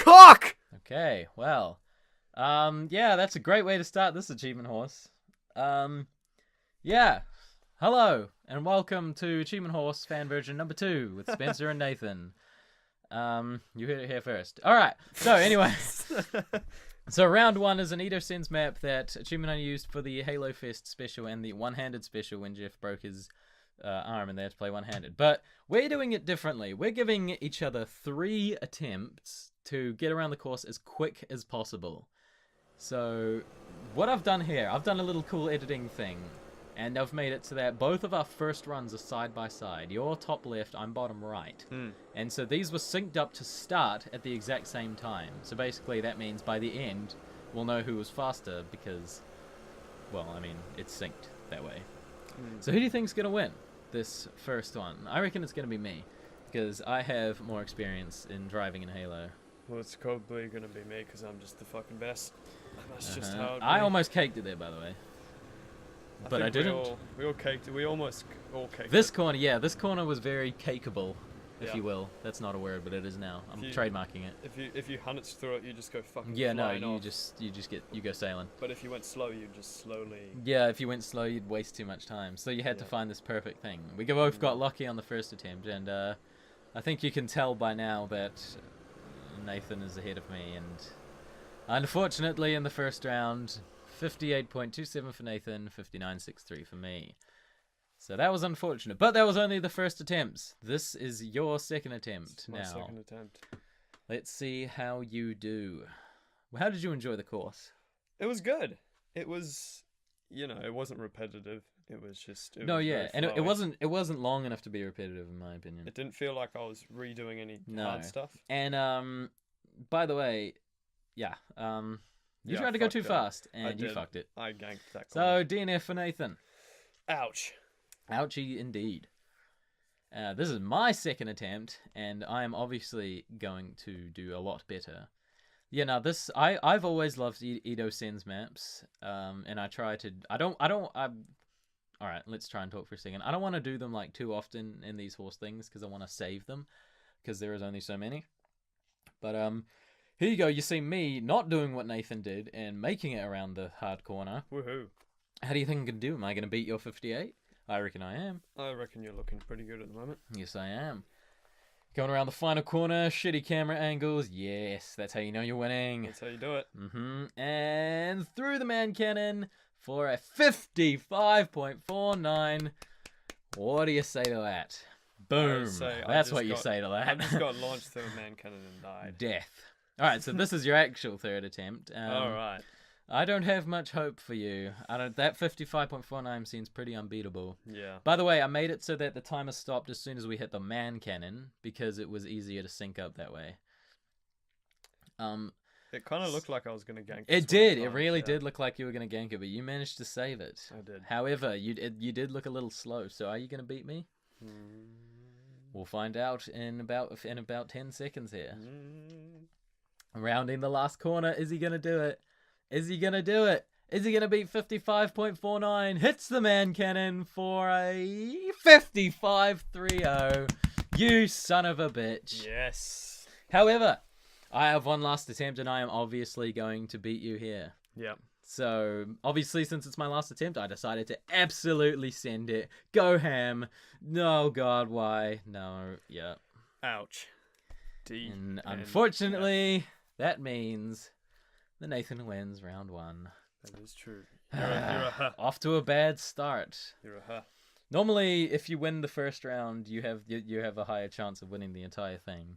Cock! Okay, well, yeah, that's a great way to start this achievement horse. Yeah, hello and welcome to Achievement Horse fan version number 2 with Spencer and Nathan. You heard it here first. All right. So anyway, so round 1 is an Edo Sins map that Achievement Hunter used for the Halo Fest special and the one-handed special when Jeff broke his arm and they had to play one-handed. But we're doing it differently. We're giving each other 3 attempts to get around the course as quick as possible. So what I've done here, I've done a little cool editing thing. And I've made it so that both of our first runs are side by side. You're top left, I'm bottom right. And so these were synced up to start at the exact same time. So basically that means by the end, we'll know who was faster because, well, I mean, it's synced that way. So who do you think's going to win this first one? I reckon it's going to be me because I have more experience in driving in Halo. Well, it's probably gonna be me because I'm just the fucking best. That's just how it I be. almost caked it there, by the way. But I didn't. We all caked it. We almost all caked This it. corner, yeah, this corner was very cakeable, if Yeah. you will. That's not a word, but it is now. I'm You- trademarking it. If you hunt through it, you just go fucking Yeah, no, flying you off. you go sailing. But if you went slow, you just slowly. Yeah, if you went slow, you'd waste too much time. So you had to Yeah. find this perfect thing. We both got lucky on the first attempt, and I think you can tell by now that Nathan is ahead of me. And unfortunately, in the first round, 58.27 for Nathan, 59.63 for me. So that was unfortunate, but that was only the first attempt. This is your second attempt It's my now. second attempt. Let's see how you do. Well, how did you enjoy the course? It was good. It was, it wasn't repetitive. It was just. It No, was yeah, very and it flowy. wasn't long enough to be repetitive, in my opinion. It didn't feel like I was redoing any No. hard stuff. And by the way, yeah, you Yeah, I tried to go fucked too up. fast, I and you did. fucked it. I ganked that. So DNF for Nathan. Ouch. Ouchie indeed. This is my second attempt, and I am obviously going to do a lot better. Yeah, now this I've always loved Edo Sens maps, and I try to. All right, let's try and talk for a second. I don't want to do them like too often in these horse things because I want to save them because there is only so many. But here you go. You see me not doing what Nathan did and making it around the hard corner. Woohoo. How do you think I can do? Am I going to beat your 58? I reckon I am. I reckon you're looking pretty good at the moment. Yes, I am. Going around the final corner, shitty camera angles. Yes, that's how you know you're winning. That's how you do it. And through the man cannon for a 55.49. What do you say to that? Boom. That's what you say to that. I just got launched through a man cannon and died. Death. All right, so this is your actual third attempt. All right. I don't have much hope for you. That 55.49 seems pretty unbeatable. Yeah. By the way, I made it so that the timer stopped as soon as we hit the man cannon because it was easier to sync up that way. It kind of looked like I was going to gank It this did. one It time, really yeah. did look like you were going to gank it, but you managed to save it. I did. However, you did look a little slow. So are you going to beat me? We'll find out in about 10 seconds here. Rounding the last corner. Is he going to do it? Is he going to do it? Is he going to beat 55.49? Hits the man cannon for a 55.30. You son of a bitch. Yes. However, I have one last attempt and I am obviously going to beat you here. Yep. So, obviously, since it's my last attempt, I decided to absolutely send it. Go ham. No, God, why? No, yeah. Ouch. And unfortunately, that means the Nathan wins round 1. That is true. You're a Off to a bad start. You're a huh. Normally, if you win the first round, you have a higher chance of winning the entire thing.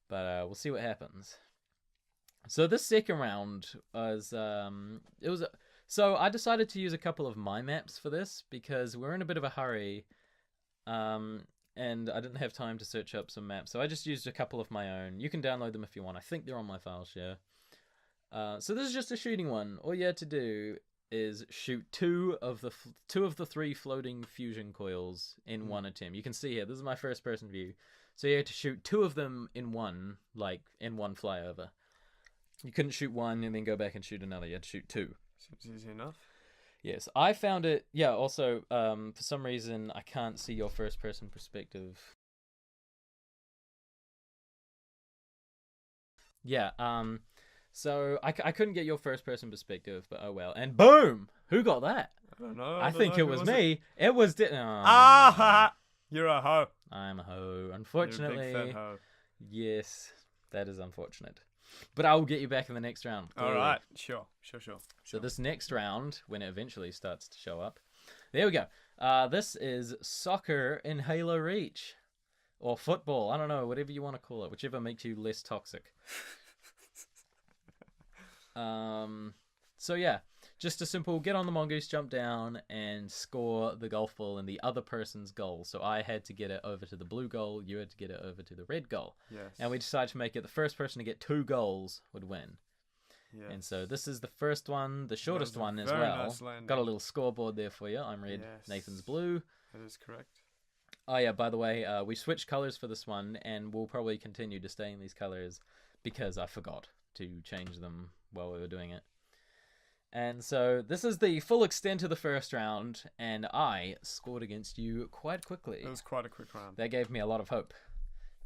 But we'll see what happens. So this second round was so I decided to use a couple of my maps for this because we're in a bit of a hurry, and I didn't have time to search up some maps, so I just used a couple of my own. You can download them if you want. I think they're on my file share. So this is just a shooting one. All you had to do is shoot two of the 3 floating fusion coils in one attempt. You can see here. This is my first person view. So you had to shoot 2 of them in one flyover. You couldn't shoot one and then go back and shoot another. You had to shoot 2. Seems easy enough. Yes, I found it. Yeah. Also, for some reason, I can't see your first-person perspective. Yeah. So I couldn't get your first person perspective, but oh well. And boom! Who got that? I don't know. I don't think know. it Who was it? me. It was. Ah! You're a hoe. I'm a hoe. You're a Unfortunately. big fat hoe. Yes, that is unfortunate. But I will get you back in the next round. All clearly. right. Sure. So this next round, when it eventually starts to show up, there we go. This is soccer in Halo Reach. Or football. I don't know. Whatever you want to call it. Whichever makes you less toxic. So yeah. Just a simple get on the mongoose, jump down, and score the golf ball in the other person's goal. So I had to get it over to the blue goal. You had to get it over to the red goal. Yes. And we decided to make it the first person to get 2 goals would win. Yes. And so this is the first one, the shortest was a one as very well. nice landing. Got a little scoreboard there for you. I'm red, Yes. Nathan's blue. That is correct. Oh yeah, by the way, we switched colors for this one, and we'll probably continue to stay in these colors because I forgot to change them while we were doing it. And so this is the full extent of the first round, and I scored against you quite quickly. It was quite a quick round. That gave me a lot of hope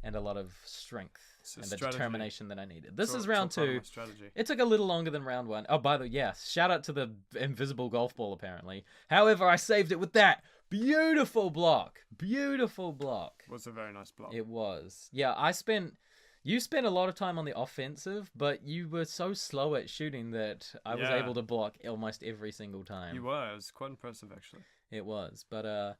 and a lot of strength It's a and the strategy. determination that I needed. This It's is all- round it's all part of 2. my strategy. It took a little longer than round 1. Oh, by the way, yeah, shout out to the invisible golf ball, apparently. However, I saved it with that beautiful block. Beautiful block. It was a very nice block. It was. Yeah, you spent a lot of time on the offensive, but you were so slow at shooting that I was Yeah. able to block almost every single time. You were. It was quite impressive, actually. It was. But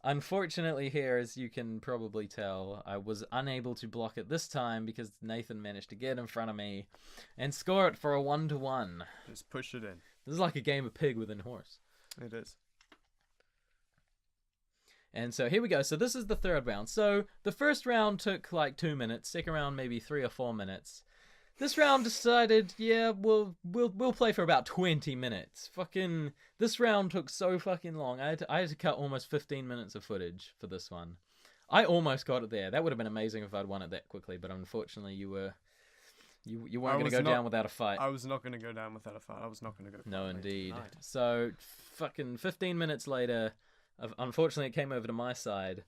unfortunately here, as you can probably tell, I was unable to block it this time because Nathan managed to get in front of me and score it for a 1-1. Just push it in. This is like a game of pig within horse. It is. And so here we go. So this is the third round. So the first round took like 2 minutes. Second round maybe 3 or 4 minutes. This round decided, yeah, we'll play for about 20 minutes. Fucking this round took so fucking long. I had to cut almost 15 minutes of footage for this one. I almost got it there. That would have been amazing if I'd won it that quickly, but unfortunately you weren't going to go down without a fight. I was not going to go down without a fight. I was not going to go. No, indeed. Tonight. So, fucking 15 minutes later, unfortunately, it came over to my side,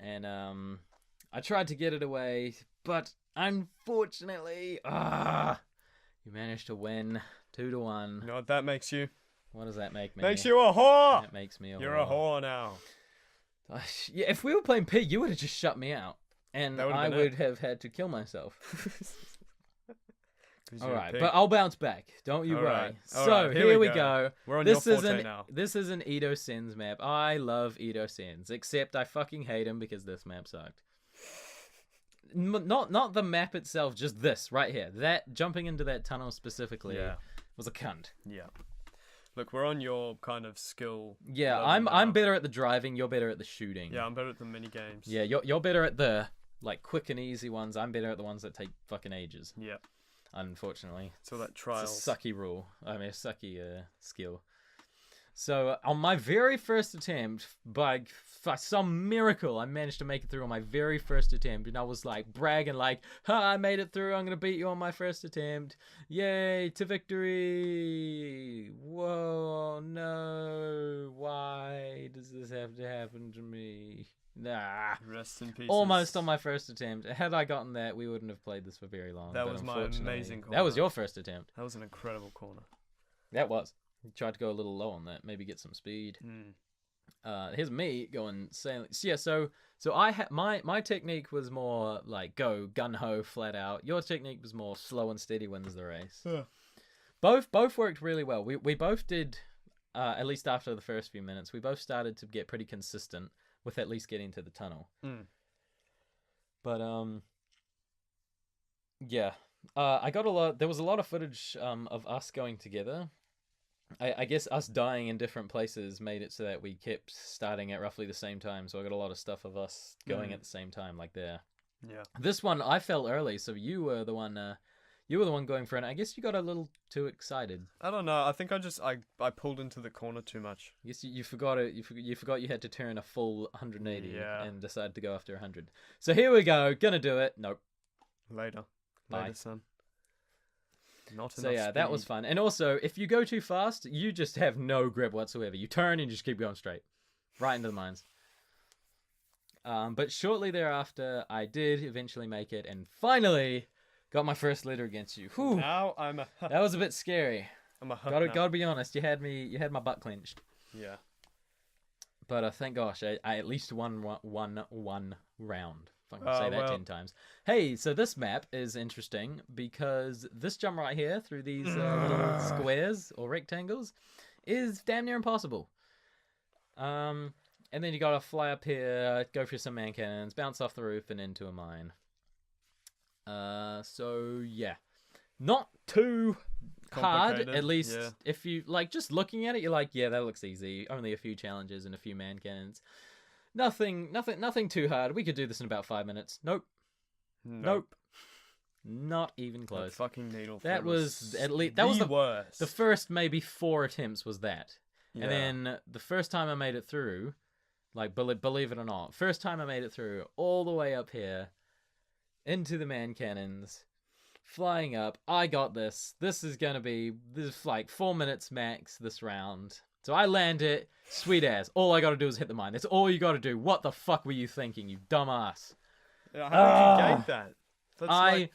and I tried to get it away, but unfortunately, you managed to win 2-1. You know what that makes you? What does that make me? Makes you a whore. That makes me a You're whore. a whore now. Yeah, if we were playing pig, you would have just shut me out, and That would've I been would have had to kill myself. 'Cause All you're a right, pig. but I'll bounce back. Don't you All worry. right. All So right, here we go. We're on This your is forte now. This is an Edo Sins map. I love Edo Sins, except I fucking hate him because this map sucked. Not the map itself, just this right here. That jumping into that tunnel specifically Yeah. was a cunt. Yeah. Look, we're on your kind of skill. Yeah, level I'm now. better at the driving. You're better at the shooting. Yeah, I'm better at the mini games. Yeah, you're better at the like quick and easy ones. I'm better at the ones that take fucking ages. Yeah. Unfortunately. So that It's trials. a sucky rule. I mean, a sucky skill. So on my very first attempt, by some miracle, I managed to make it through on my very first attempt, and I was like bragging, like, "Ha! I made it through. I'm gonna beat you on my first attempt. Yay to victory! Whoa, no! Why does this have to happen to me? Nah." Rest in peace. Almost on my first attempt. Had I gotten that, we wouldn't have played this for very long. That but was my unfortunately- amazing That was corner. your first attempt. That was an incredible corner. That was. You tried to go a little low on that. Maybe get some speed. Here's me going sailing. So, yeah, so I had my technique was more like go gun ho flat out. Your technique was more slow and steady wins the race. Yeah. Both worked really well. We both did at least after the first few minutes. We both started to get pretty consistent with at least getting to the tunnel. But yeah. I got a lot. There was a lot of footage of us going together. I guess us dying in different places made it so that we kept starting at roughly the same time. So I got a lot of stuff of us going at the same time, like there. Yeah. This one I fell early, so you were the one. You were the one going for it. I guess you got a little too excited. I don't know. I think I pulled into the corner too much. I guess you forgot it. You forgot you had to turn a full 180 Yeah. and decided to go after 100. So here we go. Gonna do it. Nope. Later, Bye. son. Not So enough yeah, that was speed. fun. And also, if you go too fast, you just have no grip whatsoever. You turn and just keep going straight, right into the mines. But shortly thereafter, I did eventually make it, and finally Got my first letter against you. Whew. Now I'm a. That was a bit scary. I'm a. Gotta be honest. You had my butt clenched. Yeah. But thank gosh, I at least won one round. If I can say that well. 10 times. Hey, so this map is interesting because this jump right here through these little squares or rectangles is damn near impossible. And then you gotta fly up here, go through some man cannons, bounce off the roof, and into a mine. So yeah, not too hard. At least if you like just looking at it, you're like, yeah, that looks easy. Only a few challenges and a few man cannons. Nothing too hard. We could do this in about 5 minutes. Nope. Not even close. That fucking needle. That was at least that was the worst. The first maybe 4 attempts was that, and then the first time I made it through, like believe it or not, first time I made it through all the way up here, into the man cannons, flying up. I got this. This is like 4 minutes max this round. So I land it, sweet ass. All I gotta do is hit the mine. That's all you gotta do. What the fuck were you thinking, you dumbass? How did you gate that?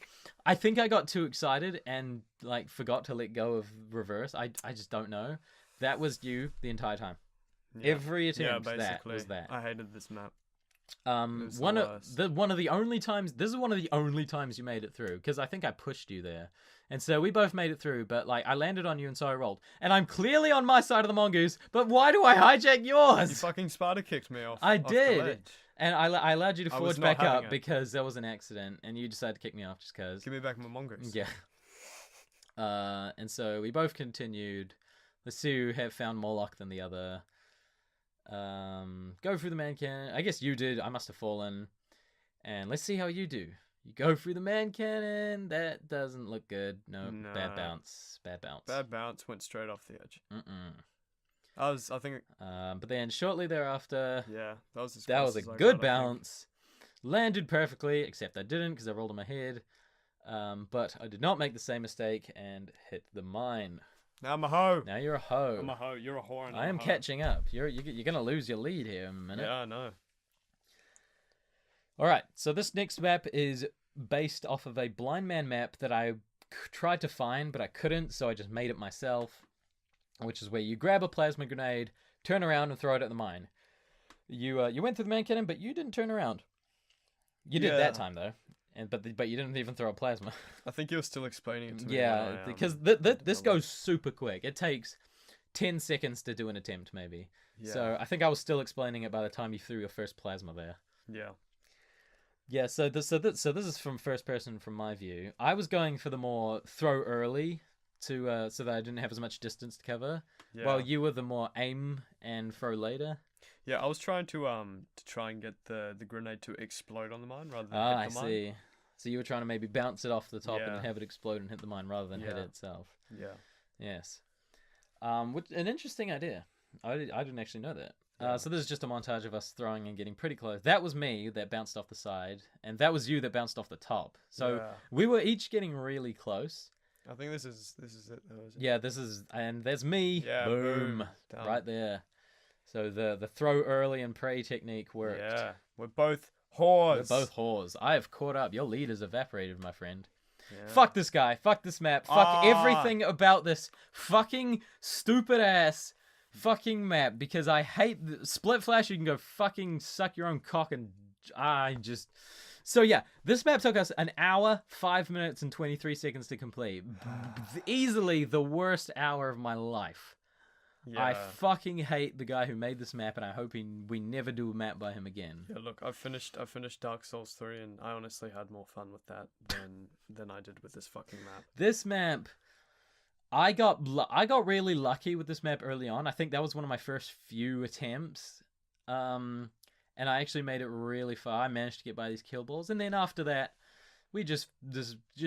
I think I got too excited and like forgot to let go of reverse. I just don't know. That was you the entire time. Yeah. Every attempt that was that. I hated this map. One of the only times. This is one of the only times you made it through because I think I pushed you there, and so we both made it through. But like I landed on you, and so I rolled, and I'm clearly on my side of the mongoose. But why do I hijack yours? You fucking spider kicked me off. I off did, the ledge. and I allowed you to forge back up it. because there was an accident, and you decided to kick me off just because. Give me back my mongoose. Yeah. And so we both continued. Let's see who have found more luck than the other. Go through the man cannon. I guess you did. I must have fallen. And let's see how you do. You go through the man cannon. That doesn't look good. No, bad bounce. Bad bounce. Went straight off the edge. I think. But then shortly thereafter. Yeah, that was a good bounce. Landed perfectly, except I didn't because I rolled on my head. But I did not make the same mistake and hit the mine. Now I'm a hoe. Now you're a hoe. I'm a hoe. You're a whore. I am catching up. You're gonna lose your lead here in a minute. Yeah, I know. All right. So this next map is based off of a blind man map that I tried to find, but I couldn't, so I just made it myself. Which is where you grab a plasma grenade, turn around, and throw it at the mine. You went through the man cannon, but you didn't turn around. You did that time though. But you didn't even throw a plasma. I think you were still explaining it to me. Yeah, because this goes super quick. It takes 10 seconds to do an attempt, maybe. Yeah. So I think I was still explaining it by the time you threw your first plasma there. Yeah. Yeah. So this is from first person from my view. I was going for the more throw early to so that I didn't have as much distance to cover, while you were the more aim and throw later. Yeah, I was trying to try and get the grenade to explode on the mine rather than hit the mine. I see. So you were trying to maybe bounce it off the top and have it explode and hit the mine rather than hit it itself. Yeah. Yes. An interesting idea. I didn't actually know that. Yeah. So this is just a montage of us throwing and getting pretty close. That was me that bounced off the side, and that was you that bounced off the top. So we were each getting really close. I think this is it though, is it? Yeah, this is, and there's me. Yeah, boom. Right there. So the throw early and pray technique worked. Yeah, we're both whores. We're both whores. I have caught up. Your lead has evaporated, my friend. Yeah. Fuck this guy. Fuck this map. Fuck everything about this fucking stupid ass fucking map because I hate Split Flash. You can go fucking suck your own cock and So yeah, this map took us 1 hour, 5 minutes, and 23 seconds to complete. Easily the worst hour of my life. Yeah. I fucking hate the guy who made this map, and I hope we never do a map by him again. Yeah, look, I finished Dark Souls 3, and I honestly had more fun with that than I did with this fucking map. This map, I got really lucky with this map early on. I think that was one of my first few attempts, and I actually made it really far. I managed to get by these kill balls, and then after that, we just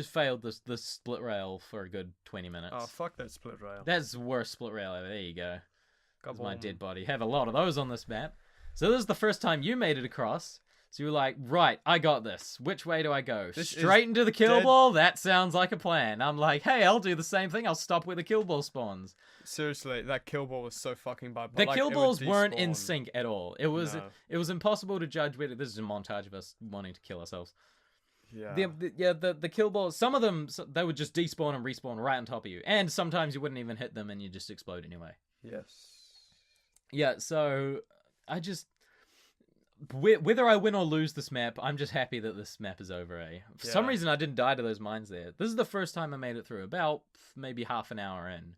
failed the split rail for a good 20 minutes. Oh, fuck that split rail. That's the worst split rail ever. There you go. That's my dead body. Have a lot of those on this map. So this is the first time you made it across. So you were like, right, I got this. Which way do I go? Straight into the kill ball? That sounds like a plan. I'm like, hey, I'll do the same thing. I'll stop where the kill ball spawns. Seriously, that kill ball was so fucking bad. The kill balls weren't in sync at all. It was impossible to judge whether this is a montage of us wanting to kill ourselves. Yeah. The kill balls, some of them, they would just despawn and respawn right on top of you. And sometimes you wouldn't even hit them and you just explode anyway. Yes. Yeah, so I just... Whether I win or lose this map, I'm just happy that this map is over, eh? For some reason, I didn't die to those mines there. This is the first time I made it through, about maybe half an hour in.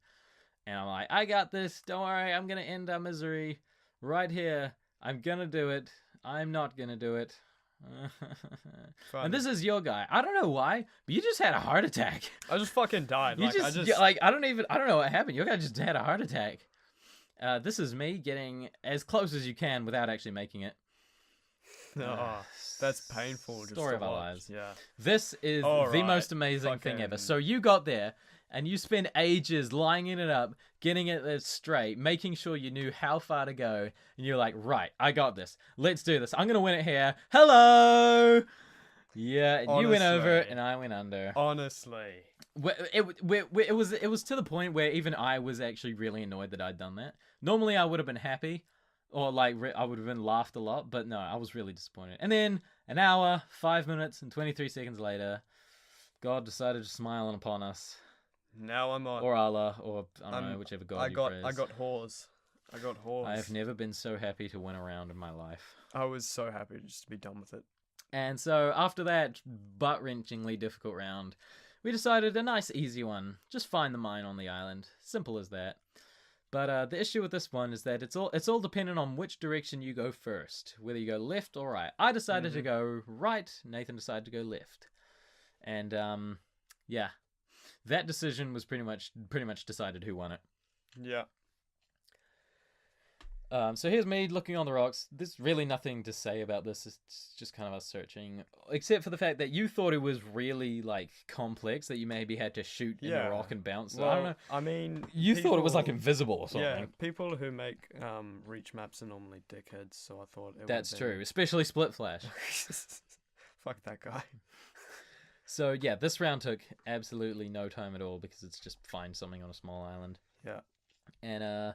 And I'm like, I got this, don't worry, I'm gonna end our misery right here. I'm gonna do it. I'm not gonna do it. And this is your guy. I don't know why, but you just had a heart attack. I just fucking died. I don't know what happened. Your guy just had a heart attack. This is me getting as close as you can without actually making it. Oh, that's painful. Story of our lives. Yeah. This is the most amazing thing ever. So you got there, and you spent ages lining it up, getting it straight, making sure you knew how far to go, and you're like, right, I got this. Let's do this. I'm gonna win it here. Hello. Yeah, you went over, and I went under. Honestly. It was to the point where even I was actually really annoyed that I'd done that. Normally, I would have been happy. Or, like, I would have been laughed a lot, but no, I was really disappointed. And then, an hour, 5 minutes, and 23 seconds later, God decided to smile upon us. Now I'm on. Or Allah, or, I don't know, whichever God you praise. I got whores. I have never been so happy to win a round in my life. I was so happy just to be done with it. And so, after that butt-wrenchingly difficult round, we decided a nice, easy one. Just find the mine on the island. Simple as that. But the issue with this one is that it's all dependent on which direction you go first, whether you go left or right. I decided to go right. Nathan decided to go left, and yeah, that decision was pretty much decided who won it. Yeah. So here's me looking on the rocks. There's really nothing to say about this. It's just kind of us searching, except for the fact that you thought it was really like complex, that you maybe had to shoot in a rock and bounce. Well, I don't know. I mean, you thought it was like invisible or something. Yeah, people who make reach maps are normally dickheads, so I thought it that's true, especially Split Flash. Fuck that guy. So yeah, this round took absolutely no time at all because it's just find something on a small island. Yeah. And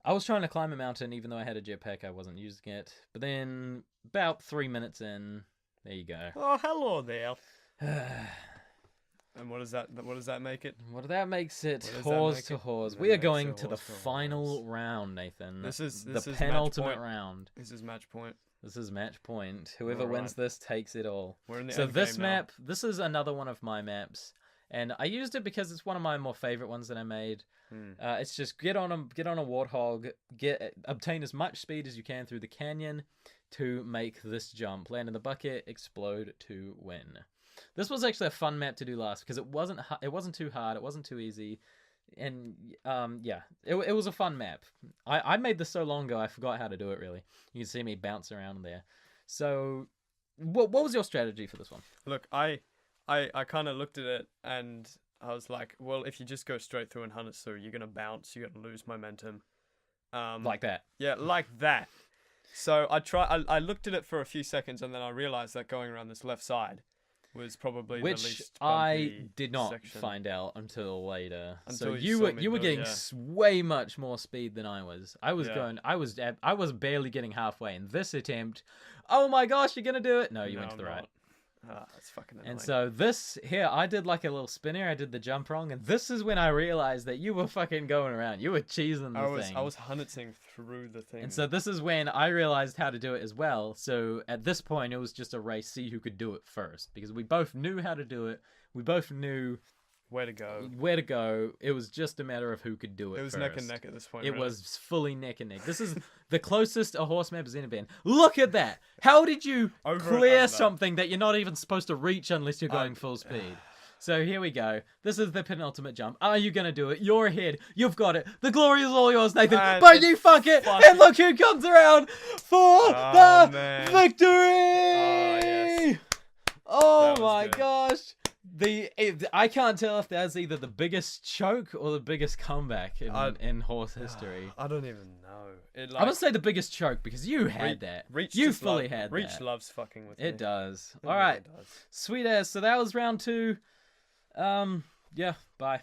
I was trying to climb a mountain, even though I had a jetpack, I wasn't using it. But then, about 3 minutes in, there you go. Oh, hello there. And what does that make it? What that makes it? Horse to horse. We are going to the final round, Nathan. This is the penultimate round. This is match point. This is match point. Whoever wins this takes it all. We're in the so end this game map, this is another one of my maps. And I used it because it's one of my more favorite ones that I made. It's just get on a warthog, obtain as much speed as you can through the canyon to make this jump, land in the bucket, explode to win. This was actually a fun map to do last because it wasn't too hard, it wasn't too easy, and yeah, it was a fun map. I made this so long ago I forgot how to do it really. You can see me bounce around there. So, what was your strategy for this one? Look, I kind of looked at it and I was like, well, if you just go straight through and hunt it through, you're going to bounce, you're going to lose momentum. Like that. Yeah, like that. So I looked at it for a few seconds and then I realized that going around this left side was probably the least bumpy I did not section. Find out until later. Until so you were getting way much more speed than I was. I was barely getting halfway in this attempt. Oh my gosh, you're going to do it. No, you went to the right. Ah, that's fucking annoying. And so this here, I did like a little spinner. I did the jump wrong, and this is when I realized that you were fucking going around. You were cheesing the thing. I was hunting through the thing. And so this is when I realized how to do it as well. So at this point, it was just a race, see who could do it first, because we both knew how to do it. We both knew where to go. It was just a matter of who could do it. It was first. neck and neck at this point. It was fully neck and neck. This is the closest a horse map has ever been. Look at that! How did you clear something that you're not even supposed to reach unless you're going full speed? So here we go. This is the penultimate jump. Are you gonna do it? You're ahead. You've got it. The glory is all yours, Nathan. But you fuck it! And look who comes around for the victory! Oh, yes. Oh my gosh! I can't tell if that's either the biggest choke or the biggest comeback in horse history. I don't even know. I'm gonna say the biggest choke because you had that. You fully had that. Reach loves fucking with me. It does. All right. Sweet ass. So that was round 2. Yeah. Bye.